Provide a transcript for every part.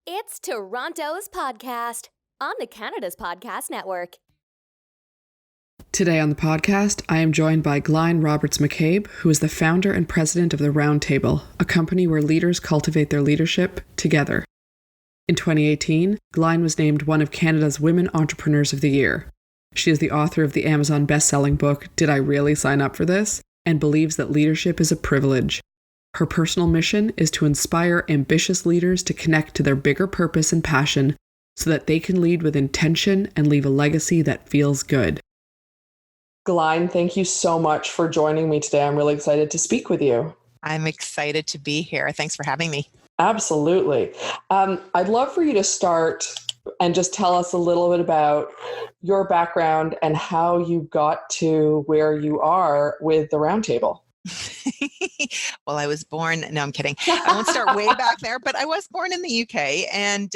It's Toronto's podcast on the Canada's Podcast Network. Today on the podcast, I am joined by Glain McCabe, who is the founder and president of the Roundtable, a company where leaders cultivate their leadership together. In 2018, Glain was named one of Canada's Women Entrepreneurs of the Year. She is the author of the Amazon best-selling book, Did I Really Sign Up for This?, and believes that leadership is a privilege. Her personal mission is to inspire ambitious leaders to connect to their bigger purpose and passion so that they can lead with intention and leave a legacy that feels good. Glain, thank you so much for joining me today. I'm really excited to speak with you. I'm excited to be here. Thanks for having me. Absolutely. I'd love for you to start and just tell us a little bit about your background and how you got to where you are with the Roundtable. Well, I was born, no, I'm kidding. I won't start way back there, but I was born in the UK and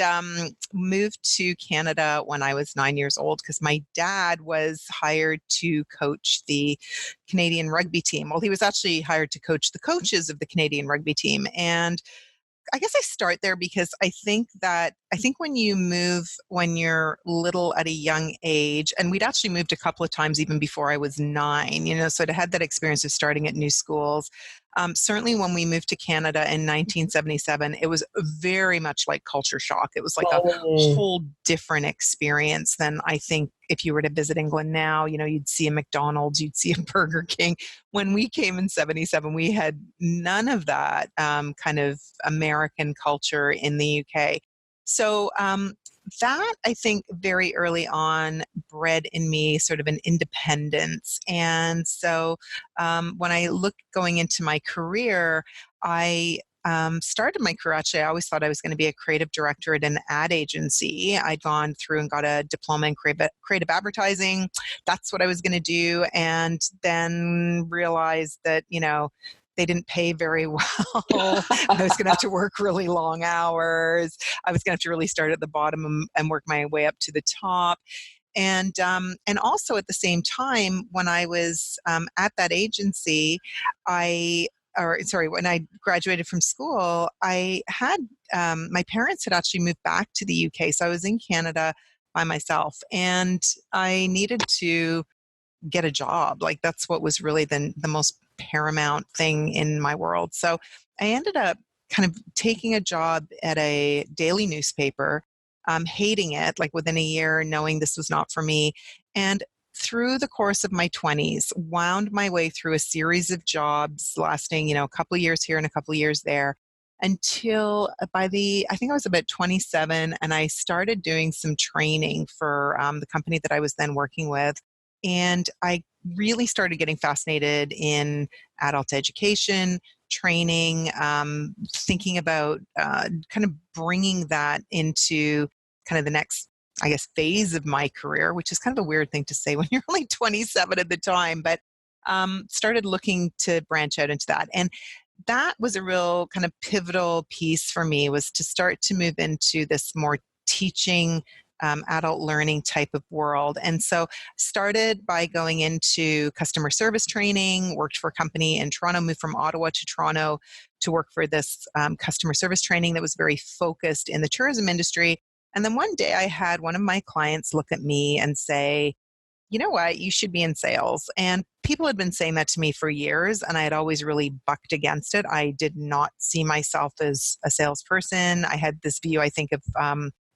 moved to Canada when I was 9 years old because my dad was hired to coach the Canadian rugby team. Well, he was actually hired to coach the coaches of the Canadian rugby team. And I guess I start there because I think when you move when you're little at a young age, and we'd actually moved a couple of times even before I was 9, so I had that experience of starting at new schools. Certainly when we moved to Canada in 1977, it was very much like culture shock. It was like a whole different experience than I think if you were to visit England now, you'd see a McDonald's, you'd see a Burger King. When we came in 77, we had none of that kind of American culture in the UK. So that, I think, very early on bred in me sort of an independence. And so when I look going into my career, I started my career, actually, I always thought I was going to be a creative director at an ad agency. I'd gone through and got a diploma in creative advertising. That's what I was going to do. And then realized that, they didn't pay very well. I was going to have to work really long hours. I was going to have to really start at the bottom and work my way up to the top. And also at the same time, when I was at that agency, when I graduated from school, I had my parents had actually moved back to the UK. So I was in Canada by myself, and I needed to get a job. Like that's what was really the most paramount thing in my world. So I ended up kind of taking a job at a daily newspaper, hating it, like within a year, knowing this was not for me. And through the course of my 20s, wound my way through a series of jobs lasting, a couple of years here and a couple of years there, until I think I was about 27, and I started doing some training for the company that I was then working with. And I really started getting fascinated in adult education, training, thinking about kind of bringing that into kind of the next, I guess, phase of my career, which is kind of a weird thing to say when you're only 27 at the time, but started looking to branch out into that. And that was a real kind of pivotal piece for me, was to start to move into this more teaching, adult learning type of world. And so started by going into customer service training, worked for a company in Toronto, moved from Ottawa to Toronto to work for this customer service training that was very focused in the tourism industry. And then one day I had one of my clients look at me and say, you know what, you should be in sales. And people had been saying that to me for years, and I had always really bucked against it. I did not see myself as a salesperson. I had this view, I think, of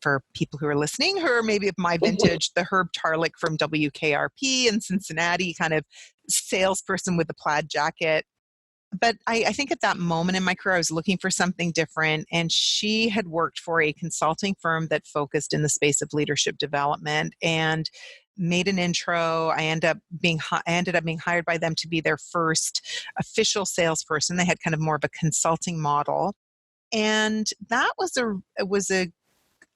for people who are listening, who are maybe of my vintage, the Herb Tarlick from WKRP in Cincinnati, kind of salesperson with a plaid jacket. But I think at that moment in my career, I was looking for something different. And she had worked for a consulting firm that focused in the space of leadership development and made an intro. I ended up being hired by them to be their first official salesperson. They had kind of more of a consulting model. And that was a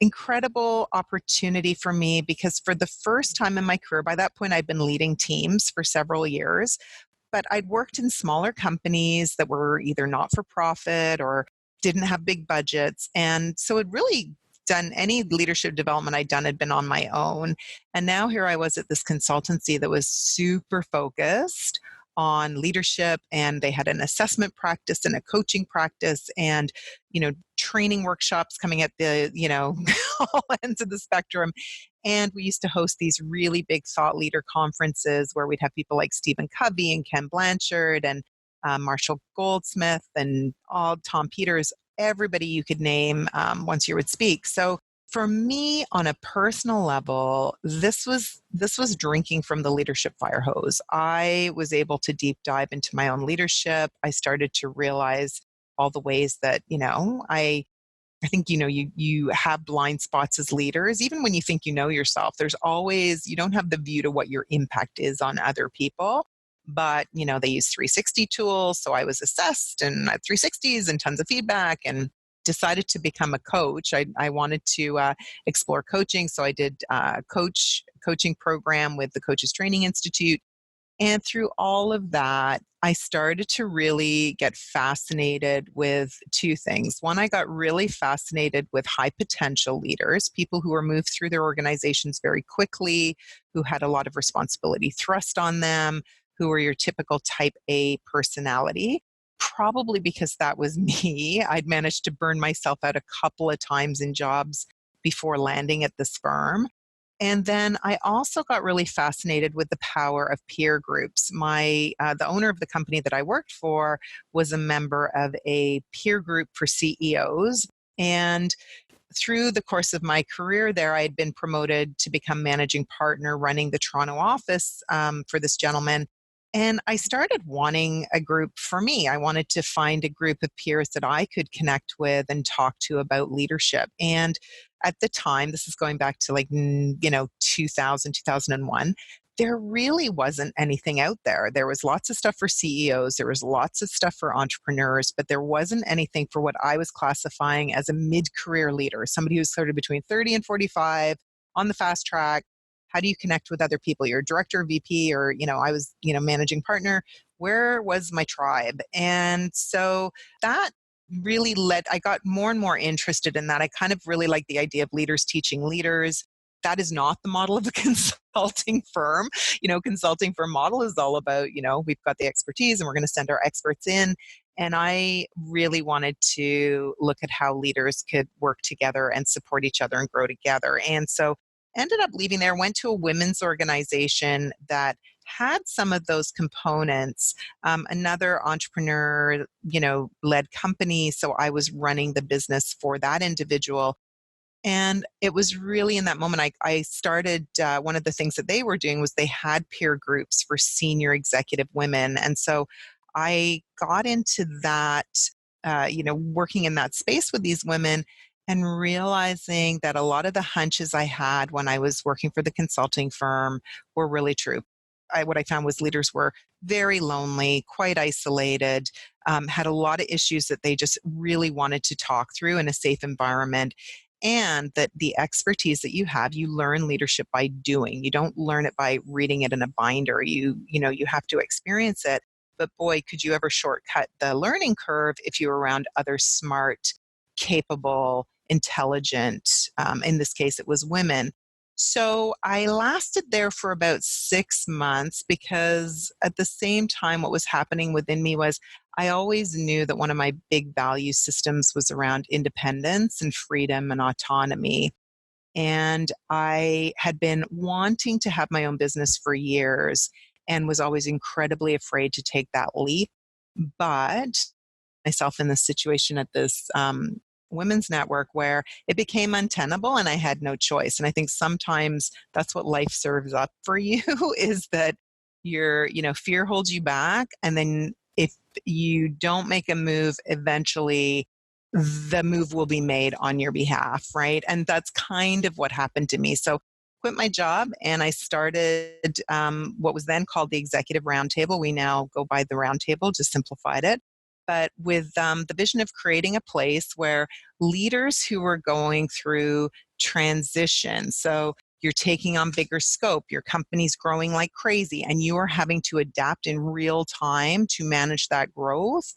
incredible opportunity for me, because for the first time in my career, by that point, I'd been leading teams for several years, but I'd worked in smaller companies that were either not-for-profit or didn't have big budgets. And so it really done any leadership development I'd done had been on my own. And now here I was at this consultancy that was super focused on leadership, and they had an assessment practice and a coaching practice and, training workshops coming at the, all ends of the spectrum. And we used to host these really big thought leader conferences where we'd have people like Stephen Covey and Ken Blanchard and Marshall Goldsmith and all Tom Peters, everybody you could name once you would speak. So for me, on a personal level, this was drinking from the leadership fire hose. I was able to deep dive into my own leadership. I started to realize all the ways that, I think, you have blind spots as leaders. Even when you think you know yourself, there's always, you don't have the view to what your impact is on other people. But, they use 360 tools. So I was assessed and at 360s and tons of feedback and decided to become a coach. I wanted to explore coaching. So I did a coaching program with the Coaches Training Institute. And through all of that, I started to really get fascinated with two things. One, I got really fascinated with high potential leaders, people who were moved through their organizations very quickly, who had a lot of responsibility thrust on them, who were your typical type A personality. Probably because that was me. I'd managed to burn myself out a couple of times in jobs before landing at this firm. And then I also got really fascinated with the power of peer groups. The owner of the company that I worked for was a member of a peer group for CEOs. And through the course of my career there, I had been promoted to become managing partner running the Toronto office for this gentleman. And I started wanting a group for me. I wanted to find a group of peers that I could connect with and talk to about leadership. And at the time, this is going back to 2000, 2001, there really wasn't anything out there. There was lots of stuff for CEOs. There was lots of stuff for entrepreneurs, but there wasn't anything for what I was classifying as a mid-career leader, somebody who's sort of between 30 and 45 on the fast track. How do you connect with other people? You're a director, VP, or, I was, managing partner. Where was my tribe? And so that really I got more and more interested in that. I kind of really like the idea of leaders teaching leaders. That is not the model of a consulting firm. Consulting firm model is all about, we've got the expertise and we're going to send our experts in. And I really wanted to look at how leaders could work together and support each other and grow together. And so ended up leaving there, went to a women's organization that had some of those components, another entrepreneur, led company. So I was running the business for that individual. And it was really in that moment, I started, one of the things that they were doing was they had peer groups for senior executive women. And so I got into that, working in that space with these women and realizing that a lot of the hunches I had when I was working for the consulting firm were really true. What I found was leaders were very lonely, quite isolated, had a lot of issues that they just really wanted to talk through in a safe environment. And that the expertise that you have, you learn leadership by doing. You don't learn it by reading it in a binder. You have to experience it. But boy, could you ever shortcut the learning curve if you're around other smart, capable, intelligent, in this case, it was women. So I lasted there for about 6 months because at the same time, what was happening within me was I always knew that one of my big value systems was around independence and freedom and autonomy. And I had been wanting to have my own business for years and was always incredibly afraid to take that leap. But myself in this situation at this women's network where it became untenable and I had no choice. And I think sometimes that's what life serves up for you is that fear holds you back. And then if you don't make a move, eventually the move will be made on your behalf, right? And that's kind of what happened to me. So quit my job and I started what was then called the Executive Roundtable. We now go by the Roundtable, just simplified it. But with the vision of creating a place where leaders who are going through transition, so you're taking on bigger scope, your company's growing like crazy, and you are having to adapt in real time to manage that growth.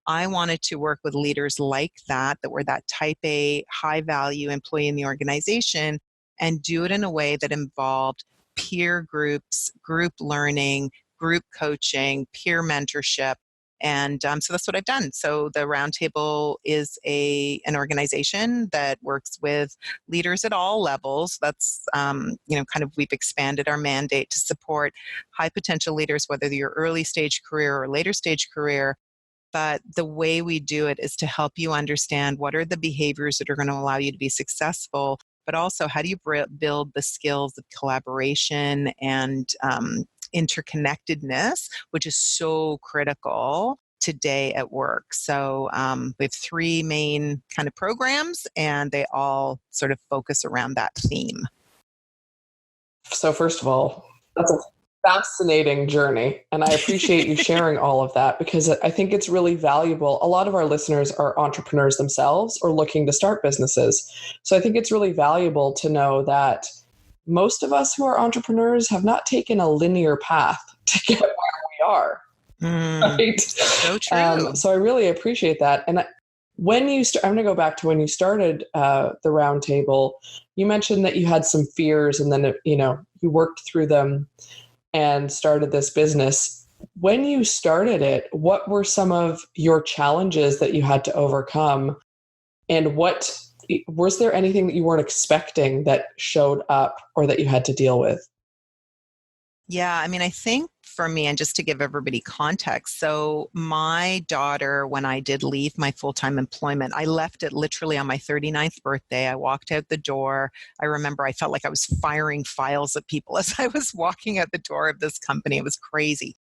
I wanted to work with leaders like that were that type A, high value employee in the organization, and do it in a way that involved peer groups, group learning, group coaching, peer mentorship. And so that's what I've done. So the Roundtable is an organization that works with leaders at all levels. That's, we've expanded our mandate to support high potential leaders, whether you're early stage career or later stage career. But the way we do it is to help you understand what are the behaviors that are going to allow you to be successful, but also how do you build the skills of collaboration and interconnectedness, which is so critical today at work. So we have 3 main kind of programs, and they all sort of focus around that theme. So first of all, that's a fascinating journey. And I appreciate you sharing all of that, because I think it's really valuable. A lot of our listeners are entrepreneurs themselves or looking to start businesses. So I think it's really valuable to know that most of us who are entrepreneurs have not taken a linear path to get where we are. Right? So true. So I really appreciate that. And when you I'm going to go back to when you started the Roundtable. You mentioned that you had some fears, and then you worked through them and started this business. When you started it, what were some of your challenges that you had to overcome? And was there anything that you weren't expecting that showed up or that you had to deal with? Yeah, I mean, I think for me, and just to give everybody context, so my daughter, when I did leave my full-time employment, I left it literally on my 39th birthday. I walked out the door. I remember I felt like I was firing files at people as I was walking out the door of this company. It was crazy.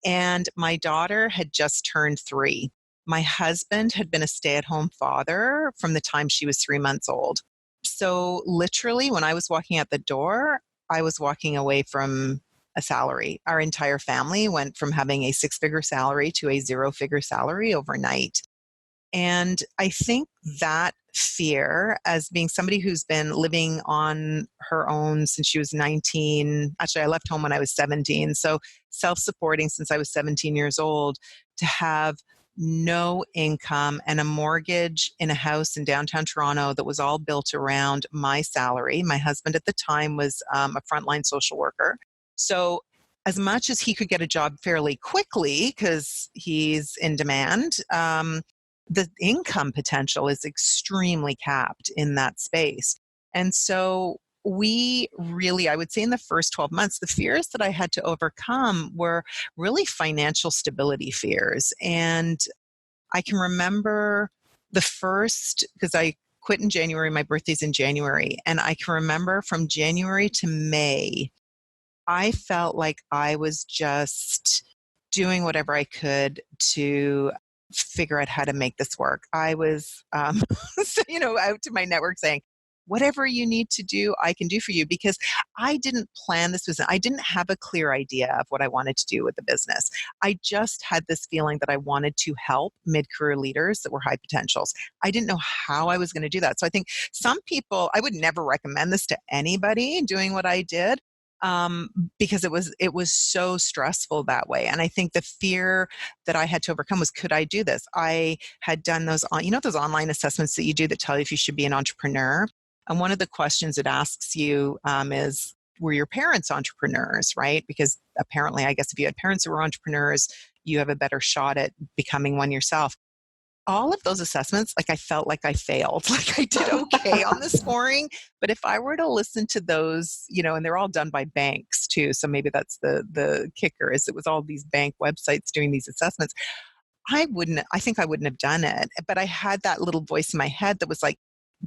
And my daughter had just turned 3. My husband had been a stay-at-home father from the time she was 3 months old. So literally, when I was walking out the door, I was walking away from a salary. Our entire family went from having a 6-figure salary to a 0-figure salary overnight. And I think that fear, as being somebody who's been living on her own since she was 19, actually I left home when I was 17, so self-supporting since I was 17 years old, to have no income and a mortgage in a house in downtown Toronto that was all built around my salary. My husband at the time was a frontline social worker. So as much as he could get a job fairly quickly because he's in demand, the income potential is extremely capped in that space. And so we really, I would say in the first 12 months, the fears that I had to overcome were really financial stability fears. And I can remember the first, because I quit in January, my birthday's in January, and I can remember from January to May, I felt like I was just doing whatever I could to figure out how to make this work. I was, out to my network saying, whatever you need to do, I can do for you, because I didn't plan this business. I didn't have a clear idea of what I wanted to do with the business. I just had this feeling that I wanted to help mid-career leaders that were high potentials. I didn't know how I was going to do that. So I think some people, I would never recommend this to anybody doing what I did, because it was so stressful that way. And I think the fear that I had to overcome was, could I do this? I had done those online assessments that you do that tell you if you should be an entrepreneur. And one of the questions it asks you is, were your parents entrepreneurs, right? Because apparently, I guess if you had parents who were entrepreneurs, you have a better shot at becoming one yourself. All of those assessments, I felt like I failed. I did okay on the scoring, but if I were to listen to those, and they're all done by banks too, so maybe that's the kicker, is it was all these bank websites doing these assessments. I think I wouldn't have done it, but I had that little voice in my head that was like,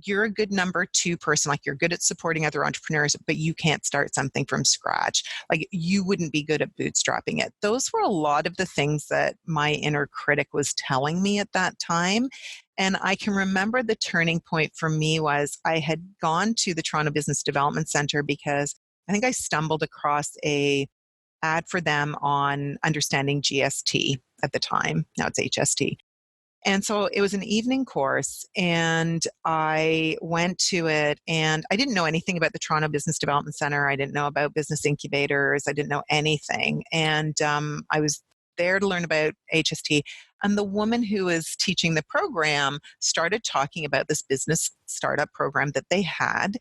you're a good number 2 person, you're good at supporting other entrepreneurs, but you can't start something from scratch. You wouldn't be good at bootstrapping it. Those were a lot of the things that my inner critic was telling me at that time. And I can remember the turning point for me was I had gone to the Toronto Business Development Center because I think I stumbled across a ad for them on understanding GST at the time. Now it's HST. And so it was an evening course, and I went to it, and I didn't know anything about the Toronto Business Development Center. I didn't know about business incubators. I didn't know anything. And I was there to learn about HST. And the woman who was teaching the program started talking about this business startup program that they had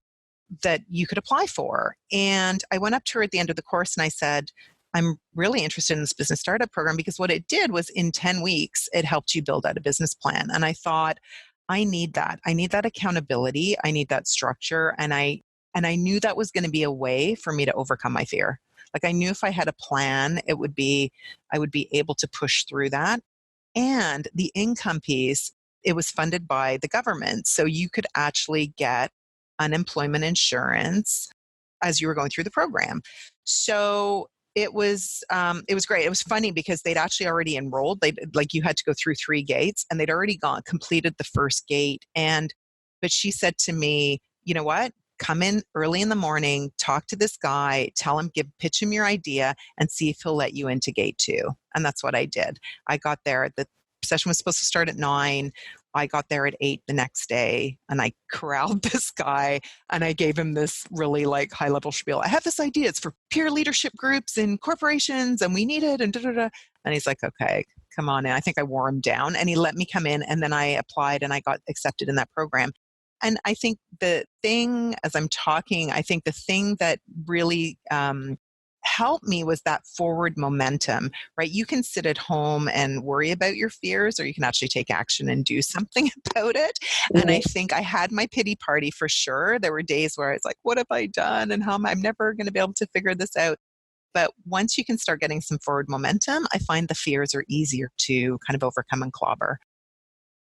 that you could apply for. And I went up to her at the end of the course and I said, I'm really interested in this business startup program, because what it did was in 10 weeks, it helped you build out a business plan. And I thought, I need that. I need that accountability. I need that structure. And I knew that was going to be a way for me to overcome my fear. Like, I knew if I had a plan, I would be able to push through that. And the income piece, it was funded by the government. So you could actually get unemployment insurance as you were going through the program. So it was great. It was funny because they'd actually already enrolled. You had to go through 3 gates, and they'd already completed the first gate. But she said to me, you know what? Come in early in the morning, talk to this guy, pitch him your idea, and see if he'll let you into gate 2. And that's what I did. I got there. The session was supposed to start at 9. I got there at 8 the next day, and I corralled this guy, and I gave him this really high level spiel. I have this idea. It's for peer leadership groups and corporations, and we need it. And And he's like, okay, come on in. I think I wore him down, and he let me come in, and then I applied and I got accepted in that program. And I think the thing, as I'm talking, I think the thing that really helped me was that forward momentum, right? You can sit at home and worry about your fears, or you can actually take action and do something about it. Mm-hmm. And I think I had my pity party for sure. There were days where I was like, what have I done? And I'm never going to be able to figure this out. But once you can start getting some forward momentum, I find the fears are easier to kind of overcome and clobber.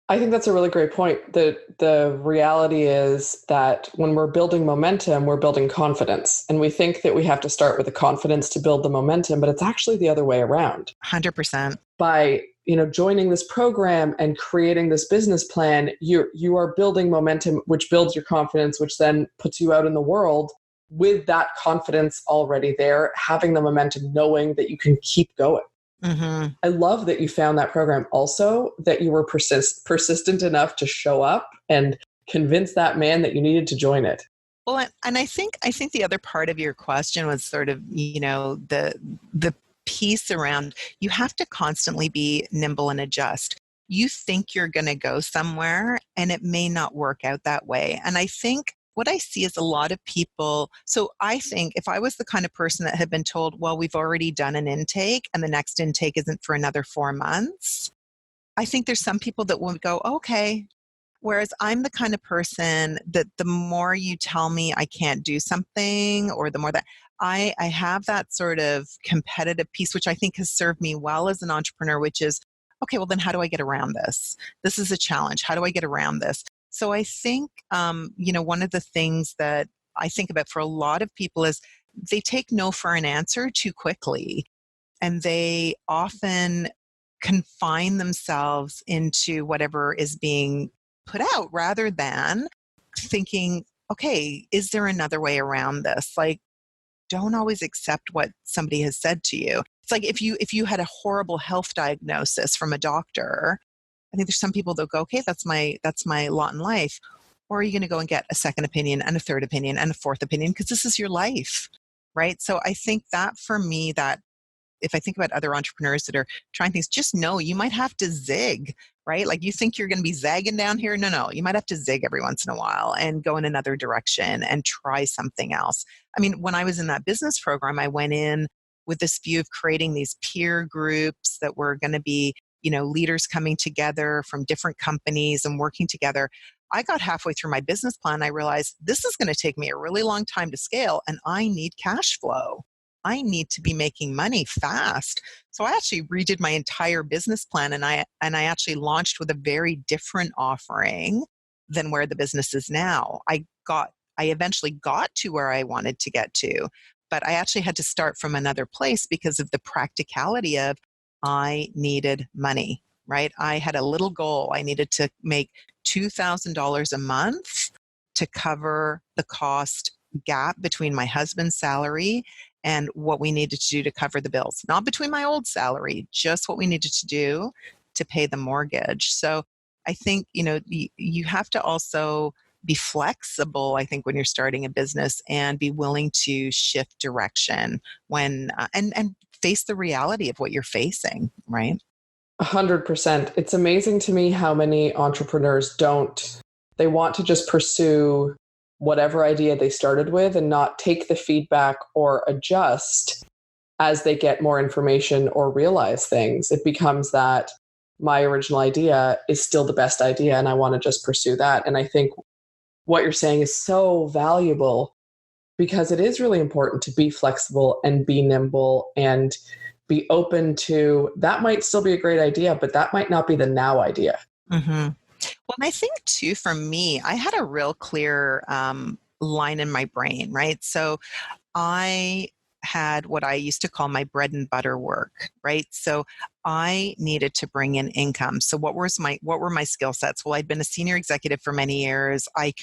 I think that's a really great point. The reality is that when we're building momentum, we're building confidence. And we think that we have to start with the confidence to build the momentum, but it's actually the other way around. 100%. By joining this program and creating this business plan, you are building momentum, which builds your confidence, which then puts you out in the world with that confidence already there, having the momentum, knowing that you can keep going. Mm-hmm. I love that you found that program also, that you were persistent enough to show up and convince that man that you needed to join it. Well, and I think the other part of your question was sort of, the piece around, you have to constantly be nimble and adjust. You think you're going to go somewhere, and it may not work out that way. And I think what I see is a lot of people. So I think if I was the kind of person that had been told, well, we've already done an intake and the next intake isn't for another 4 months, I think there's some people that would go, okay. Whereas I'm the kind of person that the more you tell me I can't do something, or the more that I have that sort of competitive piece, which I think has served me well as an entrepreneur, which is, okay, well then how do I get around this? This is a challenge. How do I get around this? So I think, one of the things that I think about for a lot of people is they take no for an answer too quickly. And they often confine themselves into whatever is being put out, rather than thinking, okay, is there another way around this? Don't always accept what somebody has said to you. It's like if you had a horrible health diagnosis from a doctor, I think there's some people that go, okay, that's my lot in life. Or are you going to go and get a second opinion and a third opinion and a fourth opinion, because this is your life, right? So I think that for me, that if I think about other entrepreneurs that are trying things, just know you might have to zig, right? Like you think you're going to be zagging down here. No, you might have to zig every once in a while and go in another direction and try something else. I mean, when I was in that business program, I went in with this view of creating these peer groups that were going to be, leaders coming together from different companies and working together. I got halfway through my business plan. I realized this is going to take me a really long time to scale, and I need cash flow. I need to be making money fast. So I actually redid my entire business plan, and I actually launched with a very different offering than where the business is now. I eventually got to where I wanted to get to, but I actually had to start from another place because of the practicality of I needed money, right? I had a little goal. I needed to make $2,000 a month to cover the cost gap between my husband's salary and what we needed to do to cover the bills. Not between my old salary, just what we needed to do to pay the mortgage. So I think, you have to also be flexible, I think, when you're starting a business, and be willing to shift direction when, and face the reality of what you're facing, right? 100%. It's amazing to me how many entrepreneurs they want to just pursue whatever idea they started with and not take the feedback or adjust as they get more information or realize things, it becomes that my original idea is still the best idea and I want to just pursue that. And I think what you're saying is so valuable because it is really important to be flexible and be nimble and be open to that might still be a great idea, but that might not be the now idea. Mm-hmm. Well, I think too, for me, I had a real clear line in my brain, right? So I had what I used to call my bread and butter work, right? So I needed to bring in income. So what were my skill sets? Well, I'd been a senior executive for many years. I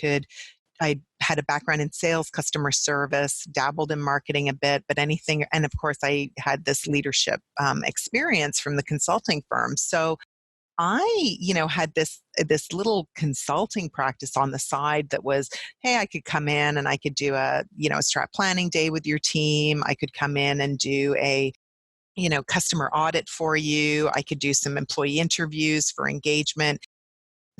had a background in sales, customer service, dabbled in marketing a bit, but anything, and of course I had this leadership experience from the consulting firm. So I, had this little consulting practice on the side that was, hey, I could come in and I could do a strat planning day with your team. I could come in and do a, customer audit for you. I could do some employee interviews for engagement.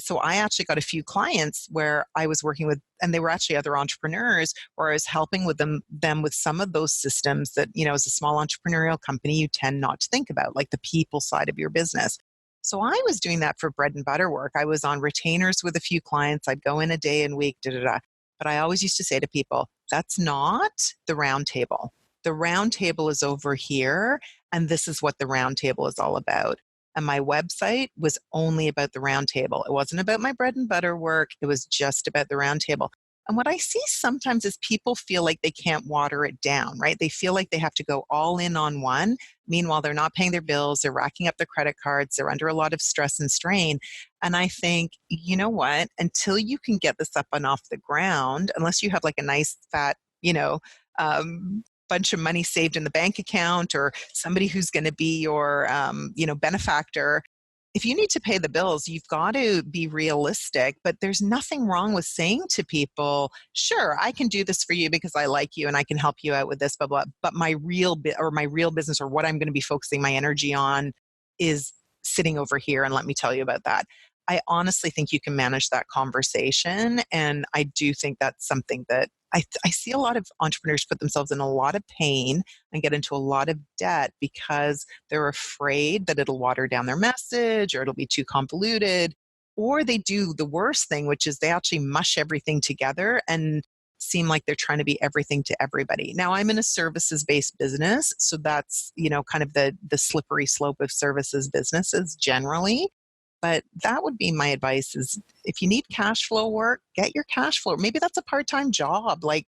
So I actually got a few clients where I was working with, and they were actually other entrepreneurs, where I was helping with them with some of those systems that, as a small entrepreneurial company, you tend not to think about, like the people side of your business. So I was doing that for bread and butter work. I was on retainers with a few clients. I'd go in a day and week, da, da, da. But I always used to say to people, that's not the round table. The round table is over here, and this is what the round table is all about. And my website was only about the round table. It wasn't about my bread and butter work. It was just about the round table. And what I see sometimes is people feel like they can't water it down, right? They feel like they have to go all in on one. Meanwhile, they're not paying their bills. They're racking up their credit cards. They're under a lot of stress and strain. And I think, you know what? Until you can get this up and off the ground, unless you have like a nice fat, bunch of money saved in the bank account or somebody who's going to be your, benefactor. If you need to pay the bills, you've got to be realistic, but there's nothing wrong with saying to people, sure, I can do this for you because I like you and I can help you out with this, blah, blah, but my real business or what I'm going to be focusing my energy on is sitting over here, and let me tell you about that. I honestly think you can manage that conversation. And I do think that's something that I see a lot of entrepreneurs put themselves in a lot of pain and get into a lot of debt because they're afraid that it'll water down their message or it'll be too convoluted. Or they do the worst thing, which is they actually mush everything together and seem like they're trying to be everything to everybody. Now, I'm in a services-based business, so that's, kind of the slippery slope of services businesses generally. But that would be my advice is if you need cash flow work, get your cash flow. Maybe that's a part-time job. Like,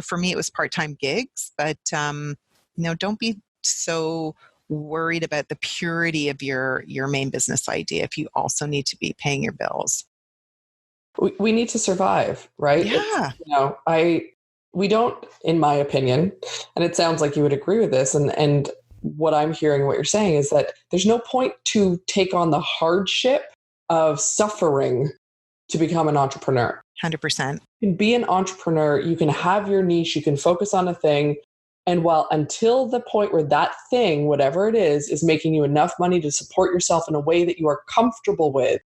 for me, it was part-time gigs, but, don't be so worried about the purity of your main business idea if you also need to be paying your bills. We need to survive, right? Yeah. We don't, in my opinion, and it sounds like you would agree with this, and what I'm hearing, what you're saying is that there's no point to take on the hardship of suffering to become an entrepreneur. 100%. You can be an entrepreneur, you can have your niche, you can focus on a thing. And until the point where that thing, whatever it is making you enough money to support yourself in a way that you are comfortable with,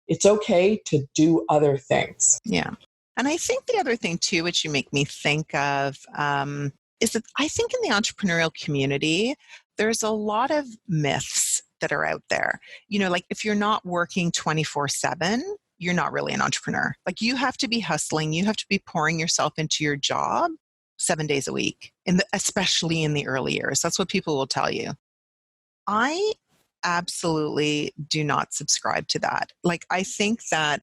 it's okay to do other things. Yeah. And I think the other thing too, which you make me think of, is that I think in the entrepreneurial community, there's a lot of myths that are out there. Like if you're not working 24/7, you're not really an entrepreneur. Like you have to be hustling, you have to be pouring yourself into your job 7 days a week, especially in the early years. That's what people will tell you. I absolutely do not subscribe to that. Like I think that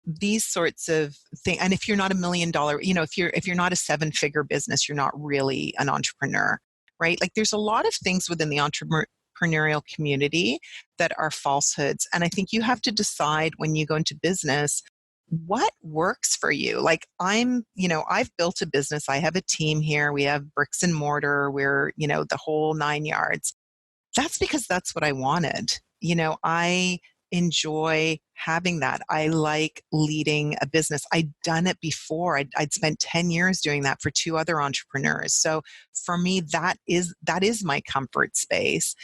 these sorts of things, and if you're not $1 million, if you're not a 7-figure business, you're not really an entrepreneur, right? Like there's a lot of things within the entrepreneurial community that are falsehoods. And I think you have to decide when you go into business, what works for you? Like I've built a business. I have a team here. We have bricks and mortar. We're, the whole 9 yards. That's because that's what I wanted. I enjoy having that. I like leading a business. I'd done it before. I'd spent 10 years doing that for 2 other entrepreneurs. So for me, that is my comfort space.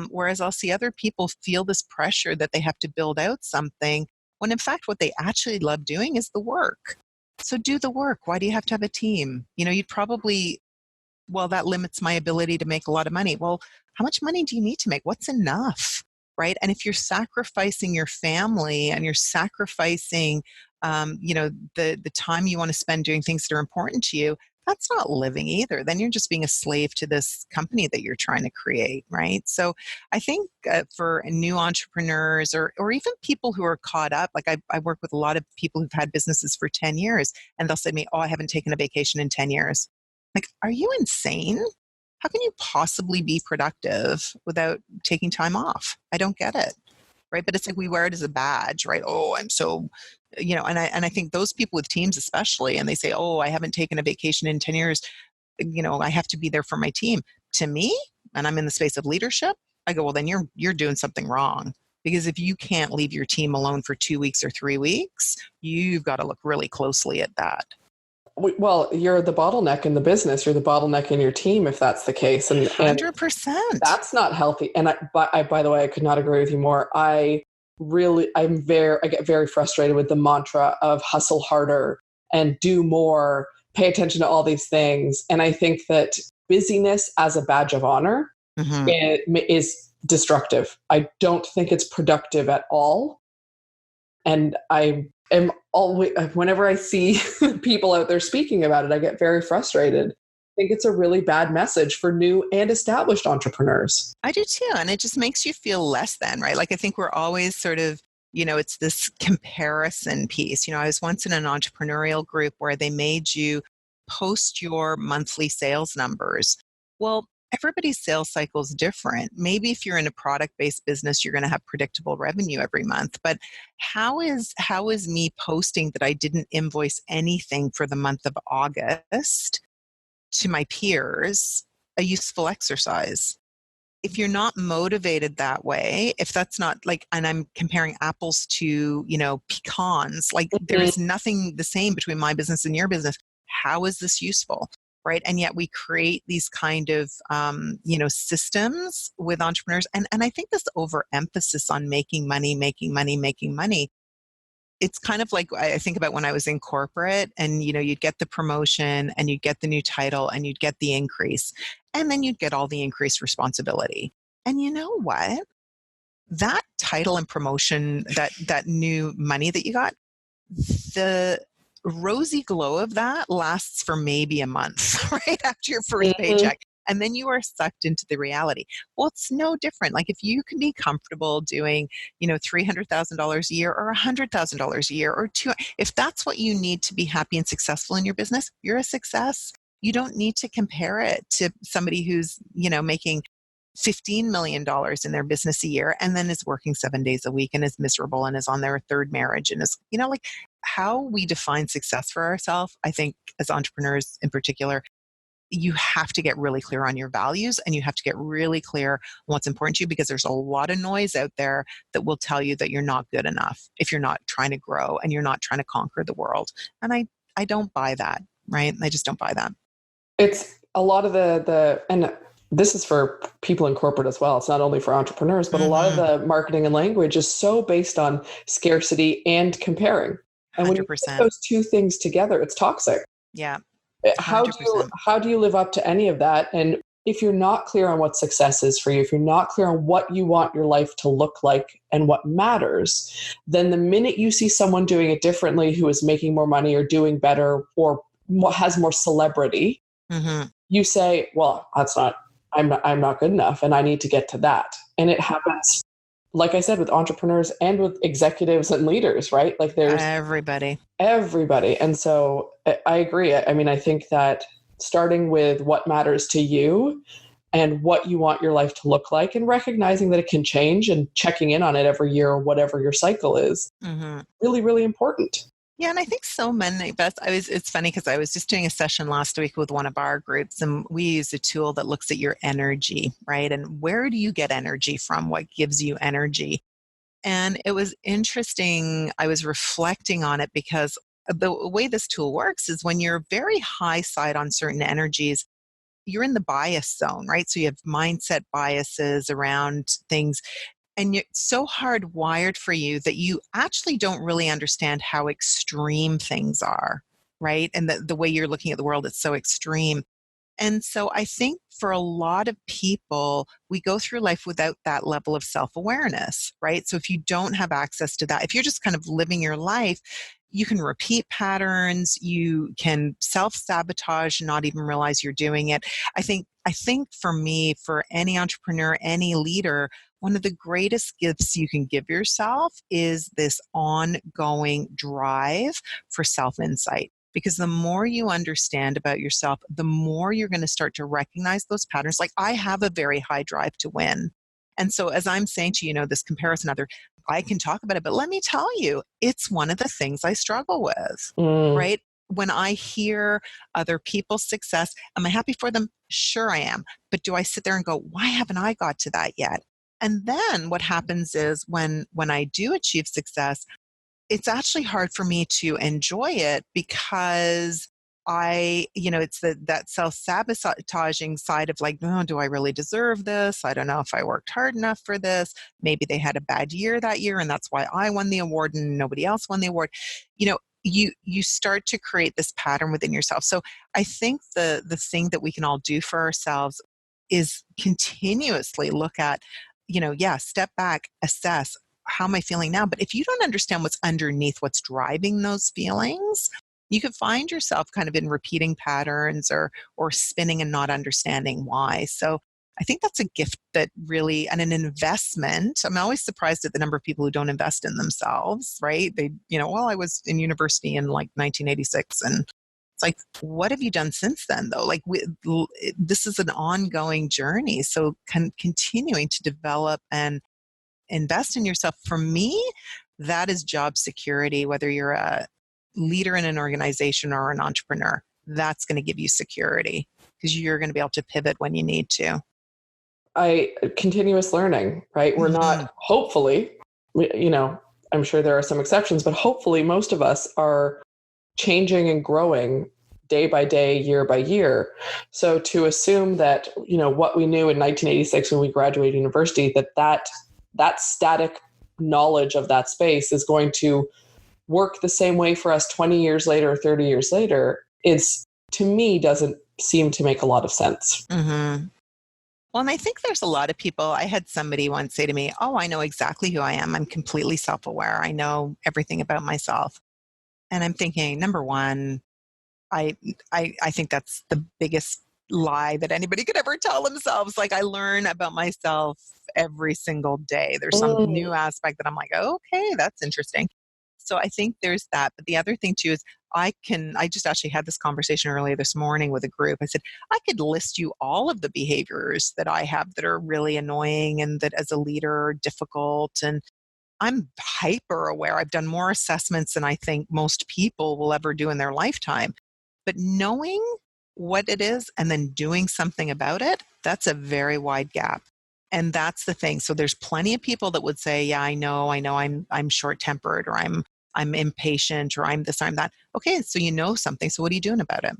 Whereas I'll see other people feel this pressure that they have to build out something when in fact, what they actually love doing is the work. So do the work. Why do you have to have a team? You'd probably well, that limits my ability to make a lot of money. Well, how much money do you need to make? What's enough? Right. And if you're sacrificing your family and you're sacrificing, the time you want to spend doing things that are important to you, that's not living either. Then you're just being a slave to this company that you're trying to create. Right. So I think for new entrepreneurs or even people who are caught up, like I work with a lot of people who've had businesses for 10 years and they'll say to me, oh, I haven't taken a vacation in 10 years. Like, are you insane? How can you possibly be productive without taking time off? I don't get it. Right. But it's like we wear it as a badge, right? Oh, I'm so, and I think those people with teams especially, and they say, oh, I haven't taken a vacation in 10 years. I have to be there for my team. To me, and I'm in the space of leadership, I go, well, then you're doing something wrong. Because if you can't leave your team alone for 2 weeks or 3 weeks, you've got to look really closely at that. Well, you're the bottleneck in the business. You're the bottleneck in your team if that's the case. And 100%. That's not healthy. And by the way, I could not agree with you more. I get very frustrated with the mantra of hustle harder and do more, pay attention to all these things. And I think that busyness as a badge of honor is destructive. I don't think it's productive at all. And I am always, whenever I see people out there speaking about it, I get very frustrated. I think it's a really bad message for new and established entrepreneurs. I do too. And it just makes you feel less than, right? Like I think we're always sort of, it's this comparison piece. I was once in an entrepreneurial group where they made you post your monthly sales numbers. Well, everybody's sales cycle is different. Maybe if you're in a product-based business, you're going to have predictable revenue every month. But how is me posting that I didn't invoice anything for the month of August to my peers a useful exercise? If you're not motivated that way, if that's not like, and I'm comparing apples to, pecans, like there is nothing the same between my business and your business. How is this useful? Right. And yet we create these kind of, systems with entrepreneurs. And I think this overemphasis on making money. It's kind of like I think about when I was in corporate and, you'd get the promotion and you'd get the new title and you'd get the increase and then you'd get all the increased responsibility. And you know what? That title and promotion, that new money that you got, the rosy glow of that lasts for maybe a month, right after your first paycheck. And then you are sucked into the reality. Well, it's no different. Like if you can be comfortable doing, $300,000 a year or $100,000 a year or if that's what you need to be happy and successful in your business, you're a success. You don't need to compare it to somebody who's, making $15 million in their business a year and then is working 7 days a week and is miserable and is on their third marriage and is, like how we define success for ourselves. I think as entrepreneurs in particular, you have to get really clear on your values and you have to get really clear on what's important to you because there's a lot of noise out there that will tell you that you're not good enough if you're not trying to grow and you're not trying to conquer the world. And I don't buy that, right? I just don't buy that. It's a lot of and this is for people in corporate as well. It's not only for entrepreneurs, but a lot of the marketing and language is so based on scarcity and comparing. And 100%. When you put those two things together, it's toxic. Yeah. 100%. How do you live up to any of that? And if you're not clear on what success is for you, if you're not clear on what you want your life to look like and what matters, then the minute you see someone doing it differently who is making more money or doing better or has more celebrity, you say, well, I'm not good enough and I need to get to that. And it happens, like I said, with entrepreneurs and with executives and leaders, right? Like there's everybody. And so I agree. I mean, I think that starting with what matters to you and what you want your life to look like and recognizing that it can change and checking in on it every year or whatever your cycle is really, really important. Yeah, and I think so many of us, it's funny because I was just doing a session last week with one of our groups and we use a tool that looks at your energy, right? And where do you get energy from? What gives you energy? And it was interesting. I was reflecting on it because the way this tool works is when you're very high side on certain energies, you're in the bias zone, right? So you have mindset biases around things. And it's so hardwired for you that you actually don't really understand how extreme things are, right? And the way you're looking at the world, it's so extreme. And so I think for a lot of people, we go through life without that level of self-awareness, right? So if you don't have access to that, if you're just kind of living your life, you can repeat patterns, you can self-sabotage and not even realize you're doing it. I think for me, for any entrepreneur, any leader, one of the greatest gifts you can give yourself is this ongoing drive for self-insight. Because the more you understand about yourself, the more you're going to start to recognize those patterns. Like, I have a very high drive to win. And so as I'm saying to you, this comparison, I can talk about it, but let me tell you, it's one of the things I struggle with, right? When I hear other people's success, am I happy for them? Sure I am. But do I sit there and go, why haven't I got to that yet? And then what happens is when I do achieve success, it's actually hard for me to enjoy it because it's that self-sabotaging side of like, oh, do I really deserve this? I don't know if I worked hard enough for this. Maybe they had a bad year that year and that's why I won the award and nobody else won the award. You start to create this pattern within yourself. So I think the thing that we can all do for ourselves is continuously look at, step back, assess, how am I feeling now? But if you don't understand what's underneath, what's driving those feelings, you could find yourself kind of in repeating patterns or spinning and not understanding why. So I think that's a gift that really, and an investment. I'm always surprised at the number of people who don't invest in themselves, right? I was in university in like 1986 and it's like, what have you done since then though? Like this is an ongoing journey. So continuing to develop and invest in yourself. For me, that is job security, whether you're a leader in an organization or an entrepreneur. That's going to give you security because you're going to be able to pivot when you need to. Continuous learning, right? We're not, hopefully, I'm sure there are some exceptions, but hopefully most of us are changing and growing day by day, year by year. So to assume that, what we knew in 1986 when we graduated university, that static knowledge of that space is going to work the same way for us 20 years later or 30 years later to me, doesn't seem to make a lot of sense. Mm-hmm. Well, and I think there's a lot of people. I had somebody once say to me, oh, I know exactly who I am. I'm completely self-aware. I know everything about myself. And I'm thinking, number one, I think that's the biggest lie that anybody could ever tell themselves. Like, I learn about myself every single day. There's some new aspect that I'm like, okay, that's interesting. So I think there's that. But the other thing too is I just actually had this conversation earlier this morning with a group. I said, I could list you all of the behaviors that I have that are really annoying and that as a leader are difficult. And I'm hyper aware. I've done more assessments than I think most people will ever do in their lifetime. But knowing what it is and then doing something about it, that's a very wide gap. And that's the thing. So there's plenty of people that would say, yeah, I know I'm short-tempered or I'm impatient or I'm this, I'm that. Okay, so you know something. So what are you doing about it?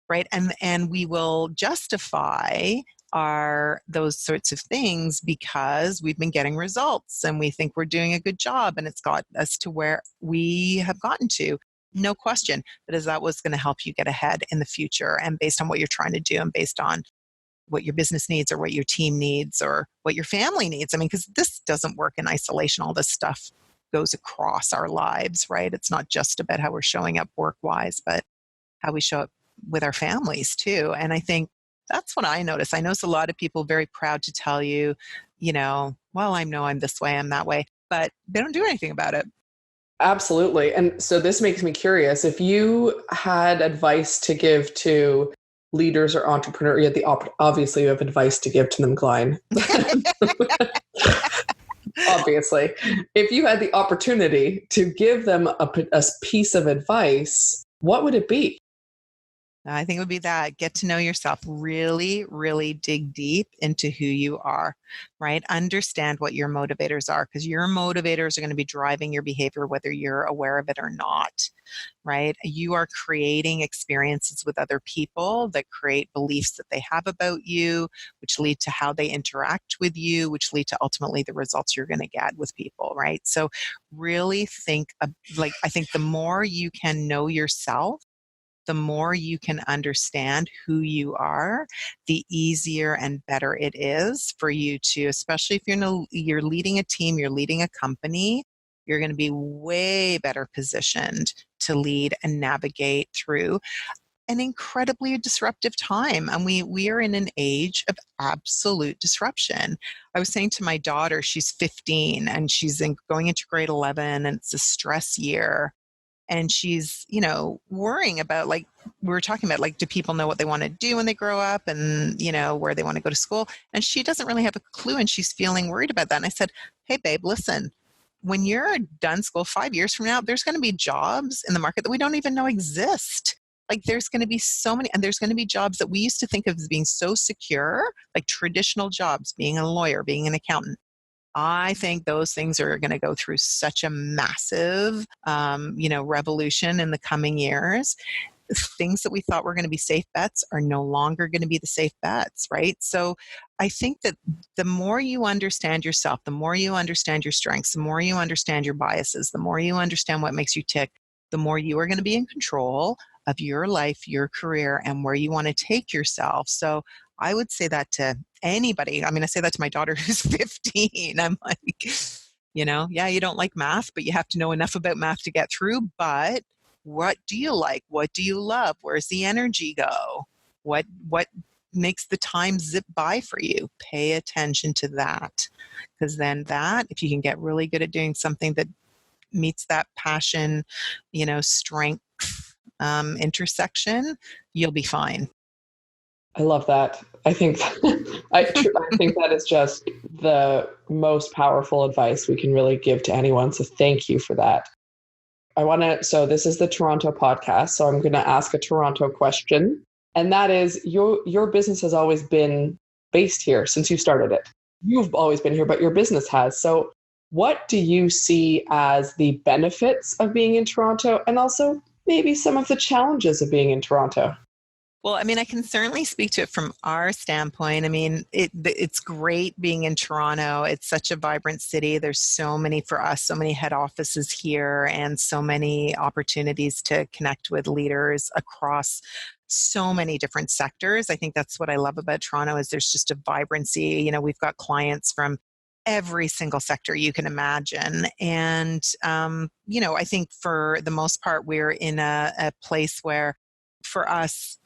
Right? And we will justify those sorts of things because we've been getting results and we think we're doing a good job and it's got us to where we have gotten to. No question. But is that what's going to help you get ahead in the future and based on what you're trying to do and based on what your business needs or what your team needs or what your family needs? I mean, because this doesn't work in isolation. All this stuff goes across our lives, right? It's not just about how we're showing up work-wise, but how we show up with our families too. And I think that's what I notice. I notice a lot of people very proud to tell you, well, I know I'm this way, I'm that way, but they don't do anything about it. Absolutely. And so this makes me curious. If you had advice to give to leaders or entrepreneurs, obviously you have advice to give to them, Glain. Obviously. If you had the opportunity to give them a piece of advice, what would it be? I think it would be that. Get to know yourself. Really, really dig deep into who you are, right? Understand what your motivators are because your motivators are going to be driving your behavior whether you're aware of it or not, right? You are creating experiences with other people that create beliefs that they have about you, which lead to how they interact with you, which lead to ultimately the results you're going to get with people, right? So really think, I think the more you can know yourself, the more you can understand who you are, the easier and better it is for you to, especially if you're leading a team, you're leading a company, you're going to be way better positioned to lead and navigate through an incredibly disruptive time. And we are in an age of absolute disruption. I was saying to my daughter, she's 15 and she's going into grade 11, and it's a stress year. And she's, worrying about, like, we were talking about, like, do people know what they want to do when they grow up, and, where they want to go to school? And she doesn't really have a clue, and she's feeling worried about that. And I said, hey, babe, listen, when you're done school 5 years from now, there's going to be jobs in the market that we don't even know exist. Like, there's going to be so many, and there's going to be jobs that we used to think of as being so secure, like traditional jobs, being a lawyer, being an accountant. I think those things are going to go through such a massive, revolution in the coming years. Things that we thought were going to be safe bets are no longer going to be the safe bets, right? So I think that the more you understand yourself, the more you understand your strengths, the more you understand your biases, the more you understand what makes you tick, the more you are going to be in control of your life, your career, and where you want to take yourself. So I would say that to anybody. I mean, I say that to my daughter who's 15. I'm like, yeah, you don't like math, but you have to know enough about math to get through. But what do you like? What do you love? Where's the energy go? What makes the time zip by for you? Pay attention to that. Because then if you can get really good at doing something that meets that passion, strength intersection, you'll be fine. I love that. I think I think that is just the most powerful advice we can really give to anyone. So thank you for that. So this is the Toronto podcast. So I'm going to ask a Toronto question. And that is, your business has always been based here since you started it. You've always been here, but your business has. So what do you see as the benefits of being in Toronto, and also maybe some of the challenges of being in Toronto? Well, I mean, I can certainly speak to it from our standpoint. I mean, it's great being in Toronto. It's such a vibrant city. There's so many head offices here, and so many opportunities to connect with leaders across so many different sectors. I think that's what I love about Toronto, is there's just a vibrancy. We've got clients from every single sector you can imagine. And, I think for the most part, we're in a place where, for us,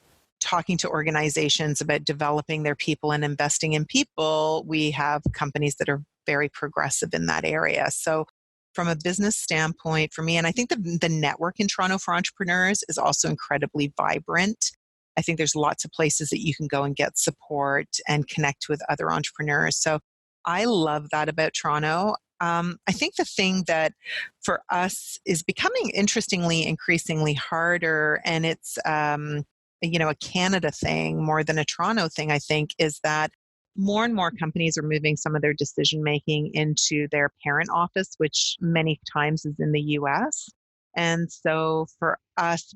talking to organizations about developing their people and investing in people, we have companies that are very progressive in that area. So from a business standpoint, for me, and I think the network in Toronto for entrepreneurs is also incredibly vibrant. I think there's lots of places that you can go and get support and connect with other entrepreneurs. So I love that about Toronto. I think the thing that for us is becoming increasingly harder, and it's a Canada thing more than a Toronto thing, I think, is that more and more companies are moving some of their decision making into their parent office, which many times is in the US. And so for us,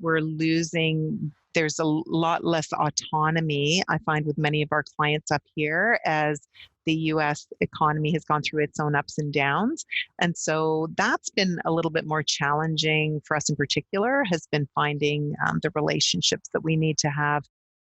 there's a lot less autonomy, I find, with many of our clients up here, as the US economy has gone through its own ups and downs. And so that's been a little bit more challenging for us in particular, has been finding the relationships that we need to have.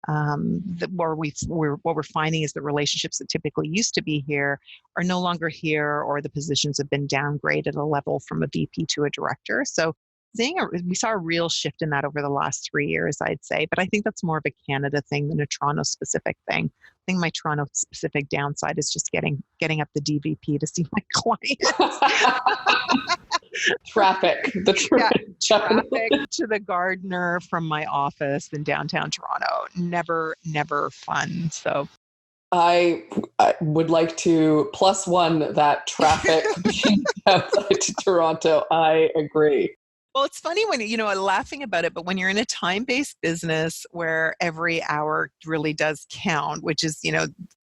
What we're finding is the relationships that typically used to be here are no longer here, or the positions have been downgraded a level from a VP to a director. So we saw a real shift in that over the last 3 years, I'd say. But I think that's more of a Canada thing than a Toronto specific thing. I think my Toronto specific downside is just getting up the DVP to see my clients. Traffic Traffic to the gardener from my office in downtown Toronto. Never fun. So I would like to +1 that traffic outside to Toronto. I agree. Well, it's funny when, laughing about it, but when you're in a time-based business where every hour really does count, which is,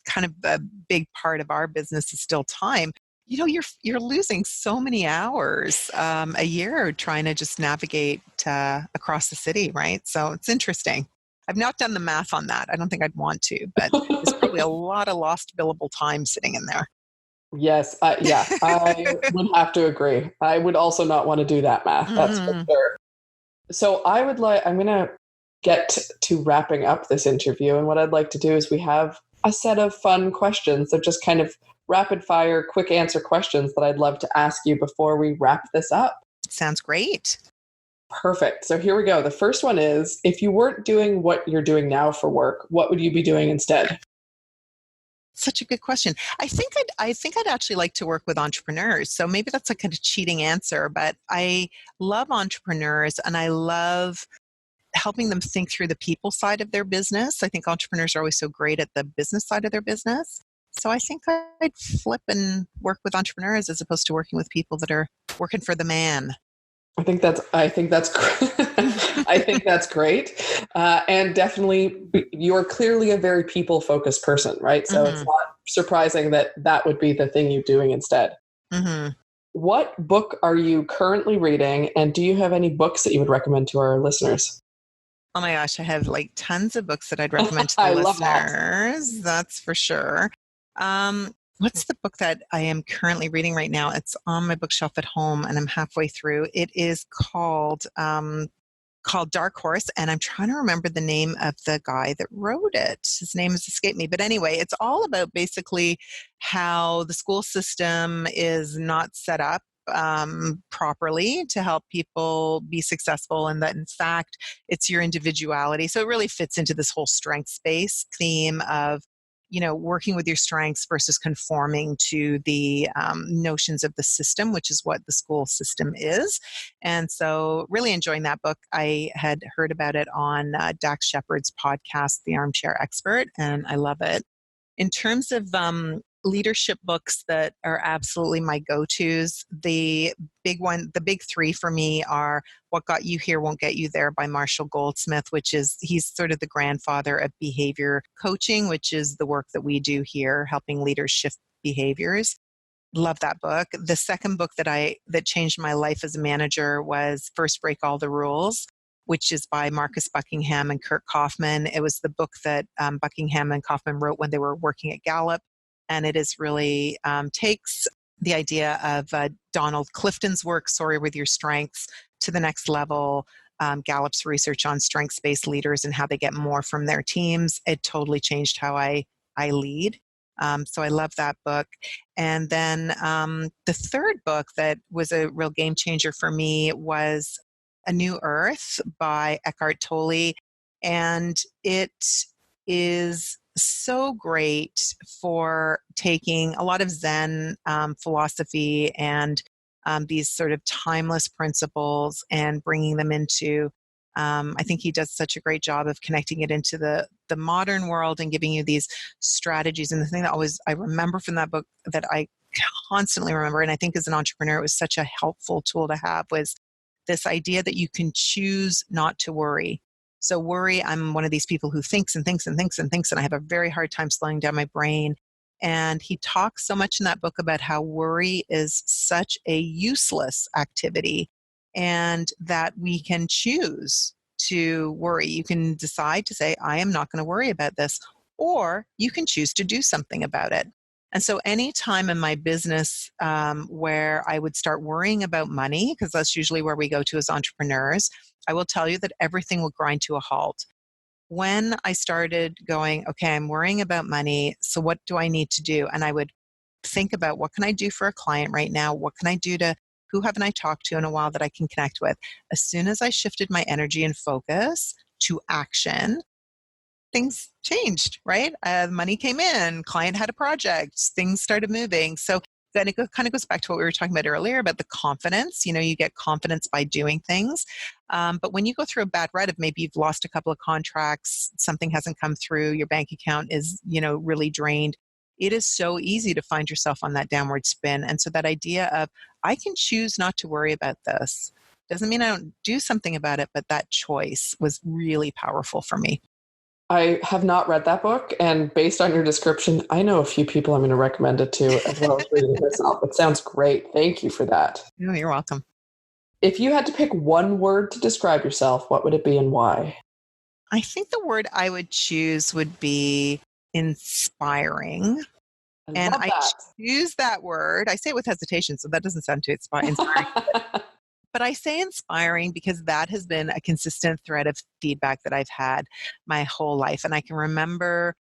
kind of a big part of our business is still time, you're losing so many hours a year trying to just navigate across the city, right? So it's interesting. I've not done the math on that. I don't think I'd want to, but there's probably a lot of lost billable time sitting in there. Yes. I would have to agree. I would also not want to do that math. That's for sure. So I'm going to get to wrapping up this interview. And what I'd like to do is we have a set of fun questions. They're just kind of rapid fire, quick answer questions that I'd love to ask you before we wrap this up. Sounds great. Perfect. So here we go. The first one is, if you weren't doing what you're doing now for work, what would you be doing instead? Such a good question. I think I'd actually like to work with entrepreneurs. So maybe that's a kind of cheating answer, but I love entrepreneurs and I love helping them think through the people side of their business. I think entrepreneurs are always so great at the business side of their business. So I think I'd flip and work with entrepreneurs as opposed to working with people that are working for the man. I think that's I think that's great. And definitely, you're clearly a very people-focused person, right? So it's not surprising that that would be the thing you're doing instead. Mm-hmm. What book are you currently reading? And do you have any books that you would recommend to our listeners? Oh my gosh, I have like tons of books that I'd recommend to the I listeners. love that. That's for sure. What's the book that I am currently reading right now? It's on my bookshelf at home and I'm halfway through. It is called Dark Horse, and I'm trying to remember the name of the guy that wrote it. His name has escaped me. But anyway, it's all about basically how the school system is not set up properly to help people be successful, and that in fact it's your individuality. So it really fits into this whole strengths-based theme of working with your strengths versus conforming to the notions of the system, which is what the school system is. And so really enjoying that book. I had heard about it on Dax Shepard's podcast, The Armchair Expert, and I love it. In terms of leadership books that are absolutely my go-tos, the big three for me are What Got You Here Won't Get You There by Marshall Goldsmith, he's sort of the grandfather of behavior coaching, which is the work that we do here, helping leaders shift behaviors. Love that book. The second book that changed my life as a manager was First Break All the Rules, which is by Marcus Buckingham and Kurt Kaufman. It was the book that Buckingham and Kaufman wrote when they were working at Gallup. And it is really takes the idea of Donald Clifton's work, Soar with Your Strengths, to the next level. Gallup's research on strengths-based leaders and how they get more from their teams. It totally changed how I lead. So I love that book. And then the third book that was a real game changer for me was A New Earth by Eckhart Tolle. And it is so great for taking a lot of Zen philosophy and these sort of timeless principles and bringing them into, I think he does such a great job of connecting it into the modern world and giving you these strategies. And the thing that I remember from that book that I constantly remember, and I think as an entrepreneur, it was such a helpful tool to have, was this idea that you can choose not to worry. So worry, I'm one of these people who thinks and thinks and thinks and thinks, and I have a very hard time slowing down my brain. And he talks so much in that book about how worry is such a useless activity and that we can choose to worry. You can decide to say, I am not going to worry about this, or you can choose to do something about it. And so any time in my business where I would start worrying about money, because that's usually where we go to as entrepreneurs, I will tell you that everything will grind to a halt. When I started going, okay, I'm worrying about money, so what do I need to do? And I would think about, what can I do for a client right now? What can I do who haven't I talked to in a while that I can connect with? As soon as I shifted my energy and focus to action, things changed, right? Money came in, client had a project, things started moving. So then it kind of goes back to what we were talking about earlier about the confidence. You get confidence by doing things. But when you go through a bad rut of maybe you've lost a couple of contracts, something hasn't come through, your bank account is, really drained, it is so easy to find yourself on that downward spin. And so that idea of, I can choose not to worry about this. Doesn't mean I don't do something about it, but that choice was really powerful for me. I have not read that book, and based on your description, I know a few people I'm going to recommend it to, as well as reading it myself. It sounds great. Thank you for that. Oh, you're welcome. If you had to pick one word to describe yourself, what would it be and why? I think the word I would choose would be inspiring. I choose that word. I say it with hesitation, so that doesn't sound too inspiring. But I say inspiring because that has been a consistent thread of feedback that I've had my whole life. And I can remember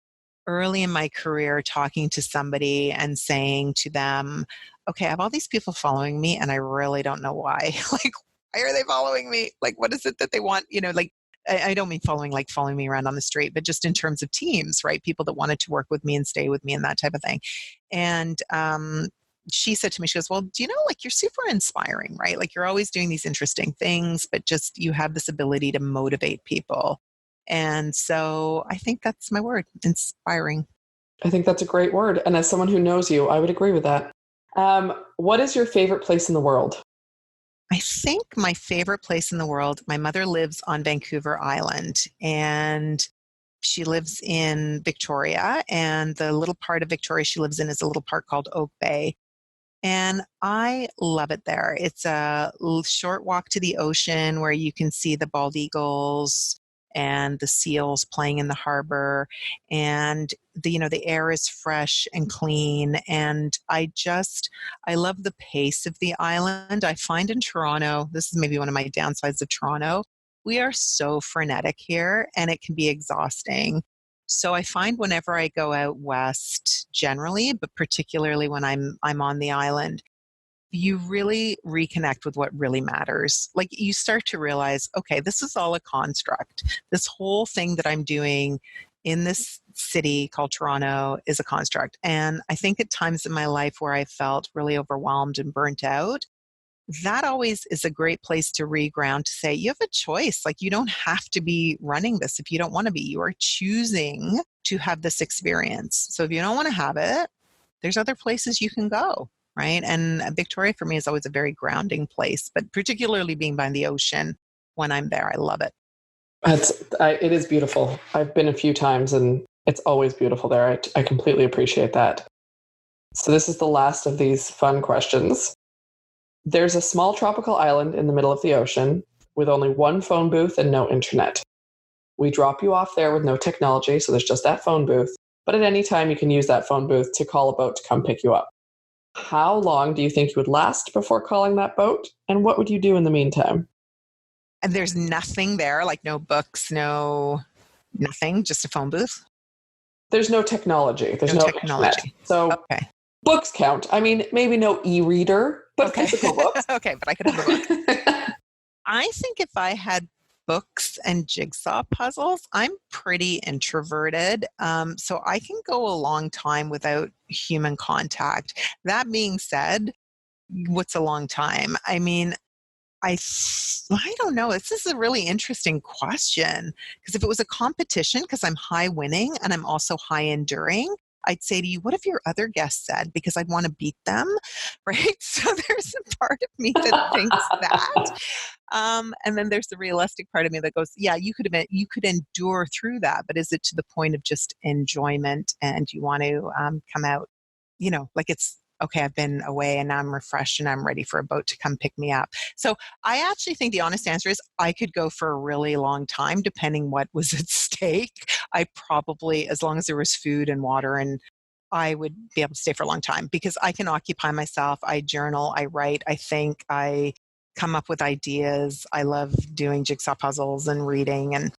early in my career talking to somebody and saying to them, okay, I have all these people following me and I really don't know why. Like, why are they following me? Like, what is it that they want? Like, I don't mean following like following me around on the street, but just in terms of teams, right? People that wanted to work with me and stay with me and that type of thing. And she said to me, she goes, well, do you know, like, you're super inspiring, right? Like, you're always doing these interesting things, but just you have this ability to motivate people. And so I think that's my word, inspiring. I think that's a great word. And as someone who knows you, I would agree with that. What is your favorite place in the world? I think my favorite place in the world, my mother lives on Vancouver Island, and she lives in Victoria, and the little part of Victoria she lives in is a little part called Oak Bay. And I love it there. It's a short walk to the ocean where you can see the bald eagles and the seals playing in the harbor, and the air is fresh and clean. And I love the pace of the island. I find in Toronto, this is maybe one of my downsides of Toronto, we are so frenetic here and it can be exhausting. So I find whenever I go out west generally, but particularly when I'm on the island, you really reconnect with what really matters. Like, you start to realize, okay, this is all a construct. This whole thing that I'm doing in this city called Toronto is a construct. And I think at times in my life where I felt really overwhelmed and burnt out, that always is a great place to reground, to say, you have a choice. Like, you don't have to be running this if you don't want to be. You are choosing to have this experience. So if you don't want to have it, there's other places you can go, right? And Victoria for me is always a very grounding place, but particularly being by the ocean when I'm there, I love it. It is beautiful. I've been a few times and it's always beautiful there. I completely appreciate that. So this is the last of these fun questions. There's a small tropical island in the middle of the ocean with only one phone booth and no internet. We drop you off there with no technology, so there's just that phone booth. But at any time, you can use that phone booth to call a boat to come pick you up. How long do you think you would last before calling that boat? And what would you do in the meantime? And there's nothing there, like no books, nothing, just a phone booth? There's no technology. There's no technology. Internet. So okay. Books count. I mean, maybe no e-reader, but physical books. Okay, but I could have a book. I think if I had books and jigsaw puzzles, I'm pretty introverted. So I can go a long time without human contact. That being said, what's a long time? I mean, I don't know. This is a really interesting question, because if it was a competition, because I'm high winning and I'm also high enduring, I'd say to you, what have your other guests said? Because I'd want to beat them, right? So there's a part of me that thinks that. And then there's the realistic part of me that goes, yeah, you could endure through that, but is it to the point of just enjoyment and you want to come out, like it's, okay, I've been away and now I'm refreshed and I'm ready for a boat to come pick me up. So I actually think the honest answer is I could go for a really long time, depending what was at stake. I probably, as long as there was food and water, and I would be able to stay for a long time because I can occupy myself. I journal, I write, I think, I come up with ideas. I love doing jigsaw puzzles and reading. And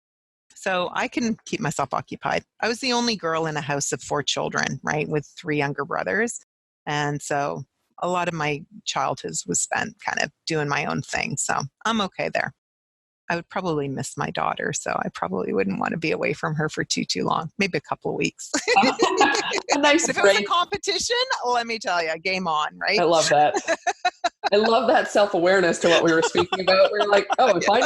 so I can keep myself occupied. I was the only girl in a house of 4 children, right, with 3 younger brothers. And so a lot of my childhood was spent kind of doing my own thing. So I'm okay there. I would probably miss my daughter, so I probably wouldn't want to be away from her for too long, maybe a couple of weeks. A nice but if break. it was a competition, let me tell you, game on, right? I love that. I love that self-awareness to what we were speaking about. We're like, oh, if I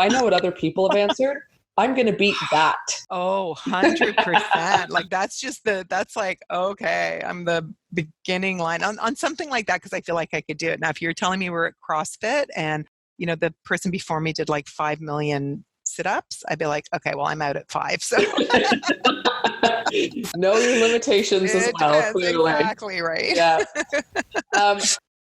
know what other people have answered, I'm going to beat that. Oh, 100%. Like that's like, okay, I'm the beginning line on something like that, because I feel like I could do it. Now, if you're telling me we're at CrossFit and, the person before me did like 5 million sit-ups, I'd be like, okay, well, I'm out at 5. So know your limitations as well. Depends, clearly. exactly right. Yeah.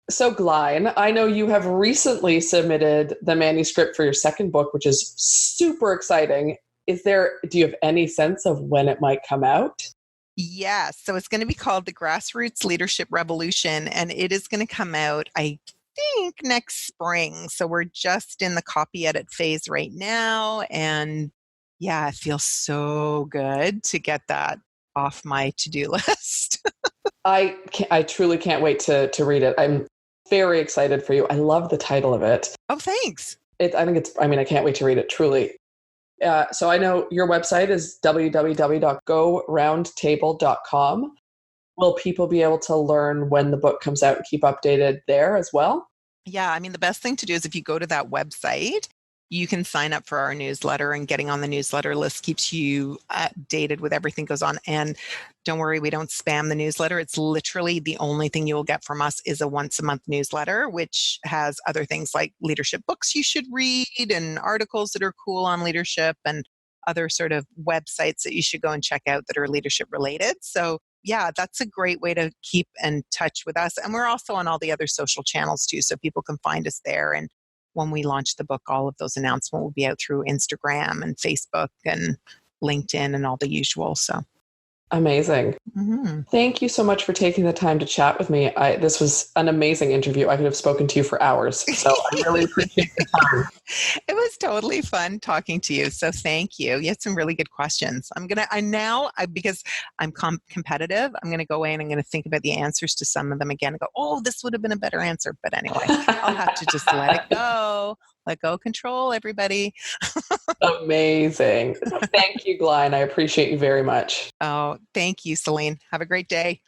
So Glain, I know you have recently submitted the manuscript for your second book, which is super exciting. Do you have any sense of when it might come out? Yes. So it's going to be called The Grassroots Leadership Revolution, and it is going to come out, I think next spring. So we're just in the copy edit phase right now. And yeah, it feels so good to get that off my to-do list. I truly can't wait to read it. I'm very excited for you. I love the title of it. Oh, thanks. I mean, I can't wait to read it, truly. So I know your website is www.goroundtable.com. Will people be able to learn when the book comes out and keep updated there as well? Yeah, I mean, the best thing to do is if you go to that website, you can sign up for our newsletter, and getting on the newsletter list keeps you updated with everything goes on. And don't worry, we don't spam the newsletter. It's literally the only thing you will get from us is a once a month newsletter, which has other things like leadership books you should read and articles that are cool on leadership and other sort of websites that you should go and check out that are leadership related. So yeah, that's a great way to keep in touch with us. And we're also on all the other social channels too, so people can find us there. And when we launch the book, all of those announcements will be out through Instagram and Facebook and LinkedIn and all the usual. So amazing. mm-hmm. Thank you so much for taking the time to chat with me. This was an amazing interview. I could have spoken to you for hours. So I really appreciate the time. It was totally fun talking to you. So thank you. You had some really good questions. Because I'm competitive, I'm going to go away and I'm going to think about the answers to some of them again and go, oh, this would have been a better answer. But anyway, I'll have to just let it go. Let go control, everybody. Amazing. Thank you, Glain. I appreciate you very much. Oh, thank you, Celine. Have a great day.